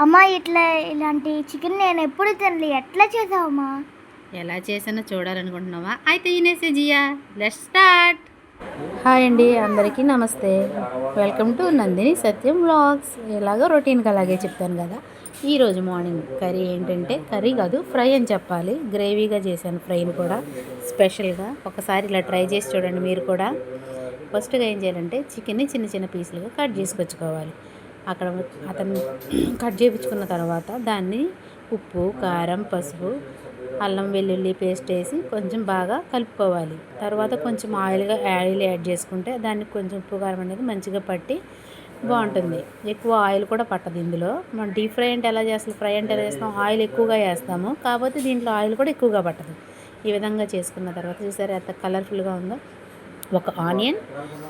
అమ్మా ఇలాంటి చికెన్ నేను ఎప్పుడు తినలే. ఎట్లా చేసావమ్మా? ఎలా చేసానో చూడాలనుకుంటున్నావా? అయితే ఈనేసే జియా, లెట్స్ స్టార్ట్. హాయ్ అండి, అందరికీ నమస్తే. Welcome to Nandini Satyam vlogs. ఎలాగో రొటీన్గా అలాగే చెప్తాను కదా. ఈరోజు మార్నింగ్ కర్రీ ఏంటంటే, కర్రీ కాదు ఫ్రై అని చెప్పాలి. గ్రేవీగా చేశాను ఫ్రైని కూడా స్పెషల్గా. ఒకసారి ఇలా ట్రై చేసి చూడండి మీరు కూడా. ఫస్ట్గా ఏం చేయాలంటే చికెన్ని చిన్న చిన్న పీసులుగా కట్ చేసుకొచ్చుకోవాలి. అక్కడ అతను కట్ చేయించుకున్న తర్వాత దాన్ని ఉప్పు, కారం, పసుపు, అల్లం వెల్లుల్లి పేస్ట్ వేసి కొంచెం బాగా కలుపుకోవాలి. తర్వాత కొంచెం ఆయిల్ యాడ్ చేసుకుంటే దానికి కొంచెం ఉప్పు కారం అనేది మంచిగా పట్టి బాగుంటుంది. ఎక్కువ ఆయిల్ కూడా పట్టదు ఇందులో. మనం డీప్ ఫ్రై అంటే ఎలా చేస్తాం, ఫ్రై అంటే ఎలా చేస్తాం, ఆయిల్ ఎక్కువగా వేస్తాము. కాకపోతే దీంట్లో ఆయిల్ కూడా ఎక్కువగా పట్టదు. ఈ విధంగా చేసుకున్న తర్వాత చూసారా ఎంత కలర్ఫుల్గా ఉందో. ఒక ఆనియన్,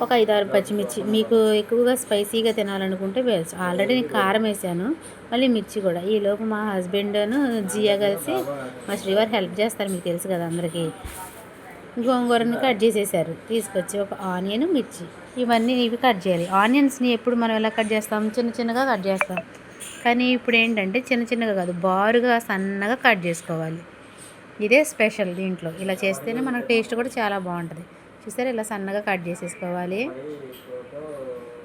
ఒక 5-6 పచ్చిమిర్చి. మీకు ఎక్కువగా స్పైసీగా తినాలనుకుంటే వేయచ్చు. ఆల్రెడీ నేను కారం వేసాను, మళ్ళీ మిర్చి కూడా. ఈలోపు మా హస్బెండ్ను జియా కలిసి మా శ్రీవారు హెల్ప్ చేస్తారు, మీకు తెలుసు కదా అందరికీ. గోంగూరని కట్ చేసేసారు తీసుకొచ్చి. ఒక ఆనియన్, మిర్చి, ఇవి కట్ చేయాలి. ఆనియన్స్ని ఎప్పుడు మనం ఎలా కట్ చేస్తాం, చిన్న చిన్నగా కట్ చేస్తాం. కానీ ఇప్పుడు ఏంటంటే చిన్న చిన్నగా కాదు, బారుగా సన్నగా కట్ చేసుకోవాలి. ఇదే స్పెషల్ దీంట్లో. ఇలా చేస్తేనే మనకు టేస్ట్ కూడా చాలా బాగుంటుంది. చూసారా ఇలా సన్నగా కట్ చేసేసుకోవాలి.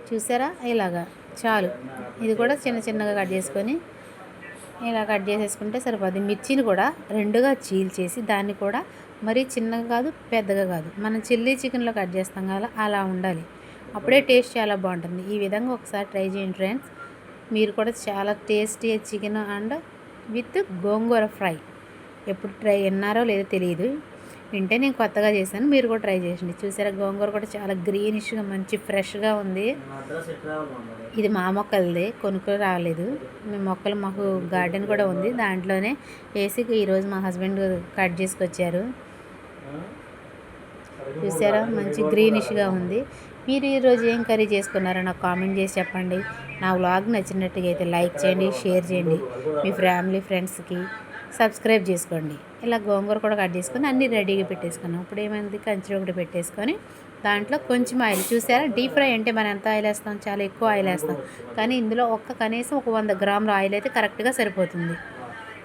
చూసారా ఇలాగా చాలు. ఇది కూడా చిన్న చిన్నగా కట్ చేసుకొని ఇలా కట్ చేసేసుకుంటే సరిపోద్ది. మిర్చిని కూడా రెండుగా చీల్చేసి దాన్ని కూడా మరీ చిన్నగా కాదు, పెద్దగా కాదు, మనం చిల్లీ చికెన్లో కట్ చేస్తాం కదా అలా ఉండాలి. అప్పుడే టేస్ట్ చాలా బాగుంటుంది. ఈ విధంగా ఒకసారి ట్రై చేయండి ఫ్రెండ్స్. మీరు కూడా చాలా tasty chicken and with gongura fry ఎప్పుడు ట్రై విన్నారో లేదో తెలియదు. వింటే నేను కొత్తగా చేశాను, మీరు కూడా ట్రై చేయండి. చూసారా గోంగూర కూడా చాలా గ్రీనిష్గా మంచి ఫ్రెష్గా ఉంది. ఇది మా మొక్కలది, కొనుక్కొని రాలేదు. మీ మొక్కలు మాకు గార్డెన్ కూడా ఉంది, దాంట్లోనే వేసి ఈరోజు మా హస్బెండ్ కట్ చేసుకొచ్చారు. చూసారా మంచి గ్రీనిష్గా ఉంది. మీరు ఈరోజు ఏం కర్రీ చేసుకున్నారో నాకు కామెంట్ చేసి చెప్పండి. నా వ్లాగ్ నచ్చినట్టుగా అయితే లైక్ చేయండి, షేర్ చేయండి, మీ ఫ్యామిలీ ఫ్రెండ్స్కి సబ్స్క్రైబ్ చేసుకోండి. ఇలా గోంగూర కూడా కట్ చేసుకొని అన్నీ రెడీగా పెట్టేసుకున్నాం. ఇప్పుడు ఏమైంది, కంచెలు ఒకటి పెట్టేసుకొని దాంట్లో కొంచెం ఆయిల్. చూసారా డీప్ ఫ్రై అంటే మనం ఎంత ఆయిల్ వేస్తాం, చాలా ఎక్కువ ఆయిల్ వేస్తాం. కానీ ఇందులో కనీసం ఒక 100 గ్రాముల ఆయిల్ అయితే కరెక్ట్గా సరిపోతుంది.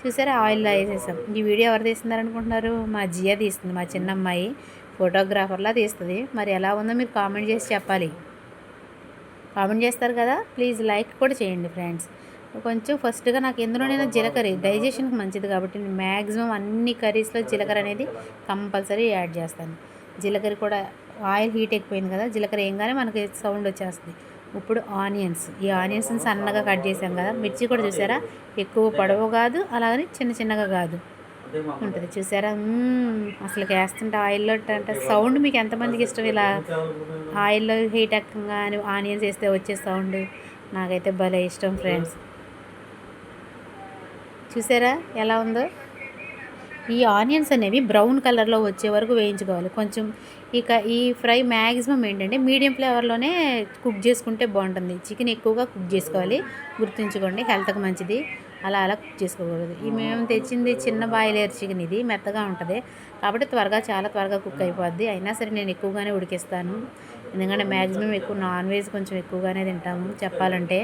చూసారా ఆయిల్లో వేసేసాం. ఈ వీడియో ఎవరు తీస్తున్నారనుకుంటున్నారు? మా జియా తీస్తుంది, మా చిన్న అమ్మాయి ఫోటోగ్రాఫర్లా తీస్తుంది. మరి ఎలా ఉందో మీరు కామెంట్ చేసి చెప్పాలి. కామెంట్ చేస్తారు కదా, ప్లీజ్ లైక్ కూడా చేయండి ఫ్రెండ్స్. కొంచెం ఫస్ట్గా నాకు ఎందులోనైనా జీలకర్ర డైజెషన్కి మంచిది కాబట్టి నేను మ్యాక్సిమం అన్ని కర్రీస్లో జీలకర్ర అనేది కంపల్సరీ యాడ్ చేస్తాను. జీలకర్ర కూడా ఆయిల్ హీట్ ఎక్కువైంది కదా, జీలకర్ర ఏంగానే మనకి సౌండ్ వచ్చేస్తుంది. ఇప్పుడు ఆనియన్స్, ఈ ఆనియన్స్ని సన్నగా కట్ చేసాం కదా. మిర్చి కూడా చూసారా ఎక్కువ పొడవు కాదు, అలాగని చిన్న చిన్నగా కాదు ఉంటుంది. చూసారా అసలు వేస్తుంటే ఆయిల్లో అంటే సౌండ్ మీకు ఎంతమందికి ఇష్టం? ఇలా ఆయిల్లో హీట్ ఎక్కగా ఆనియన్స్ వేస్తే వచ్చే సౌండ్ నాకైతే భలే ఇష్టం ఫ్రెండ్స్. చూసారా ఎలా ఉందో. ఈ ఆనియన్స్ అనేవి బ్రౌన్ కలర్లో వచ్చే వరకు వేయించుకోవాలి. కొంచెం ఈ ఫ్రై మ్యాక్సిమం ఏంటంటే మీడియం ఫ్లేవర్లోనే కుక్ చేసుకుంటే బాగుంటుంది. చికెన్ ఎక్కువగా కుక్ చేసుకోవాలి, గుర్తుంచుకోండి, హెల్త్కి మంచిది. అలా కుక్ చేసుకోకూడదు. మేము తెచ్చింది చిన్న బాయిలర్ చికెన్, ఇది మెత్తగా ఉంటుంది కాబట్టి చాలా త్వరగా కుక్ అయిపోద్ది. అయినా సరే నేను ఎక్కువగానే ఉడికిస్తాను, ఎందుకంటే మ్యాక్సిమం ఎక్కువ నాన్ వెజ్ కొంచెం ఎక్కువగానే తింటాము. చెప్పాలంటే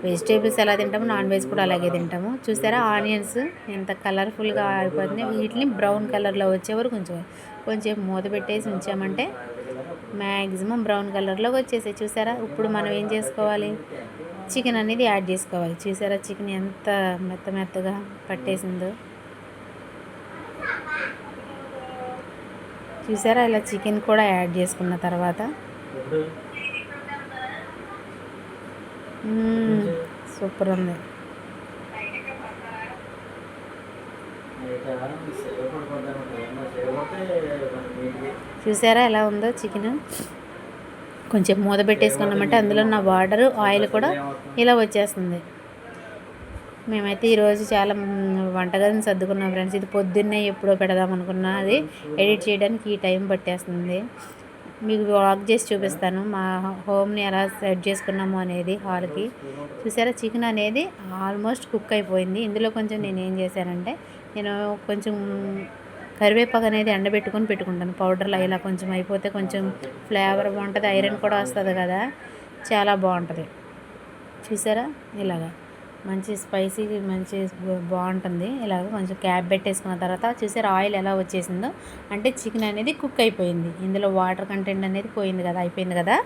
వెజిటేబుల్స్ ఎలా తింటాము, నాన్ వెజ్ కూడా అలాగే తింటాము. చూసారా ఆనియన్స్ ఎంత కలర్ఫుల్గా అయిపోతుంది. వీటిని బ్రౌన్ కలర్లో వచ్చే వరకు కొంచెం మూత పెట్టేసి ఉంచామంటే మ్యాక్సిమం బ్రౌన్ కలర్లోకి వచ్చేసాయి. చూసారా ఇప్పుడు మనం ఏం చేసుకోవాలి, చికెన్ అనేది యాడ్ చేసుకోవాలి. చూసారా చికెన్ ఎంత మెత్తగా పట్టేసిందో. చూసారా ఇలా చికెన్ కూడా యాడ్ చేసుకున్న తర్వాత సూపర్ ఉంది. చూసారా ఎలా ఉందో చికెన్. కొంచెం మూత పెట్టేసుకున్నామంటే అందులో నా వాటర్ ఆయిల్ కూడా ఇలా వచ్చేస్తుంది. మేమైతే ఈరోజు చాలా వంటగదిని సర్దుకున్నాం ఫ్రెండ్స్. ఇది పొద్దున్నే ఎప్పుడో పెడదాం అనుకున్నా, అది ఎడిట్ చేయడానికి ఈ టైం పట్టేస్తుంది. మీకు వాక్ చేసి చూపిస్తాను మా హోమ్ని ఎలా సెట్ చేసుకున్నాము అనేది హాల్కి. చూసారా చికెన్ అనేది ఆల్మోస్ట్ కుక్ అయిపోయింది. ఇందులో కొంచెం నేను ఏం చేశానంటే, నేను కొంచెం కరివేపాకు అనేది ఎండబెట్టుకొని పెట్టుకుంటాను పౌడర్లో. ఇలా కొంచెం అయిపోతే కొంచెం ఫ్లేవర్ బాగుంటుంది, ఐరన్ కూడా వస్తుంది కదా, చాలా బాగుంటుంది. చూసారా ఇలాగా మంచి స్పైసీ మంచి బాగుంటుంది. ఇలాగ కొంచెం క్యాప్ పెట్టేసుకున్న తర్వాత చూసారా ఆయిల్ ఎలా వచ్చేసిందో, అంటే చికెన్ అనేది కుక్ అయిపోయింది. ఇందులో వాటర్ కంటెంట్ అనేది పోయింది కదా, అయిపోయింది కదా.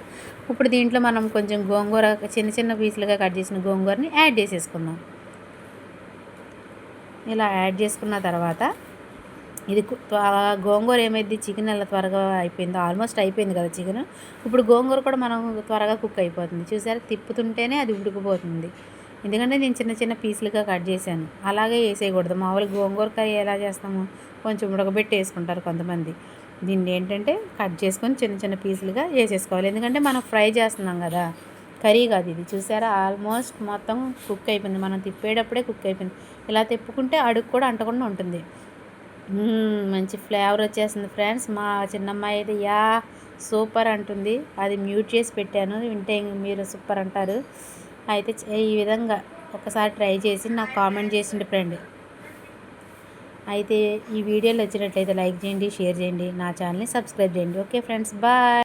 ఇప్పుడు దీంట్లో మనం కొంచెం గోంగూర చిన్న చిన్న పీసులుగా కట్ చేసిన గోంగూరని యాడ్ చేసేసుకుందాం. ఇలా యాడ్ చేసుకున్న తర్వాత ఇది గోంగూర ఏమైంది, చికెన్ ఎలా త్వరగా అయిపోయిందో, ఆల్మోస్ట్ అయిపోయింది కదా చికెన్. ఇప్పుడు గోంగూర కూడా మనం త్వరగా కుక్ అయిపోతుంది. చూసారా తిప్పుతుంటేనే అది ఉడికిపోతుంది. ఎందుకంటే నేను చిన్న చిన్న పీసులుగా కట్ చేశాను. అలాగే వేసేయకూడదు. మామూలుగా గోంగూరకాయ ఎలా చేస్తాము, కొంచెం ఉడకబెట్టి వేసుకుంటారు కొంతమంది. దీన్ని ఏంటంటే కట్ చేసుకొని చిన్న చిన్న పీసులుగా వేసేసుకోవాలి. ఎందుకంటే మనం ఫ్రై చేస్తున్నాం కదా, కర్రీ కాదు ఇది. చూసారా ఆల్మోస్ట్ మొత్తం కుక్ అయిపోయింది. మనం తిప్పేటప్పుడే కుక్ అయిపోయింది. ఇలా తిప్పుకుంటే అడుగు కూడా అంటకుండా ఉంటుంది. మంచి ఫ్లేవర్ వచ్చేస్తుంది ఫ్రెండ్స్. మా చిన్నమ్మాయి అయితే సూపర్ అంటుంది. అది మ్యూట్ చేసి పెట్టాను, వింటే మీరు సూపర్ అంటారు. అయితే ఈ విధంగా ఒకసారి ట్రై చేసి నాకు కామెంట్ చేసిండి ఫ్రెండ్. అయితే ఈ వీడియోలు వచ్చినట్లయితే లైక్ చేయండి, షేర్ చేయండి, నా ఛానల్ని సబ్స్క్రైబ్ చేయండి. Okay friends, bye.